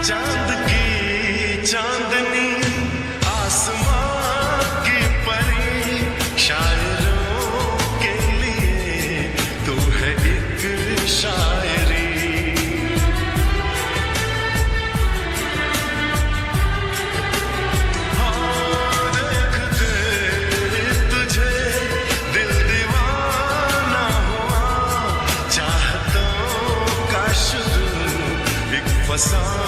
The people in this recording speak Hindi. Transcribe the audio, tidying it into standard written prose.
चांद की चांदनी आसमां की परी शायरों के लिए तू है एक शायरी। हाँ देखते तुझे दिल दीवाना हुआ, चाहतों का शुरू एक फसाना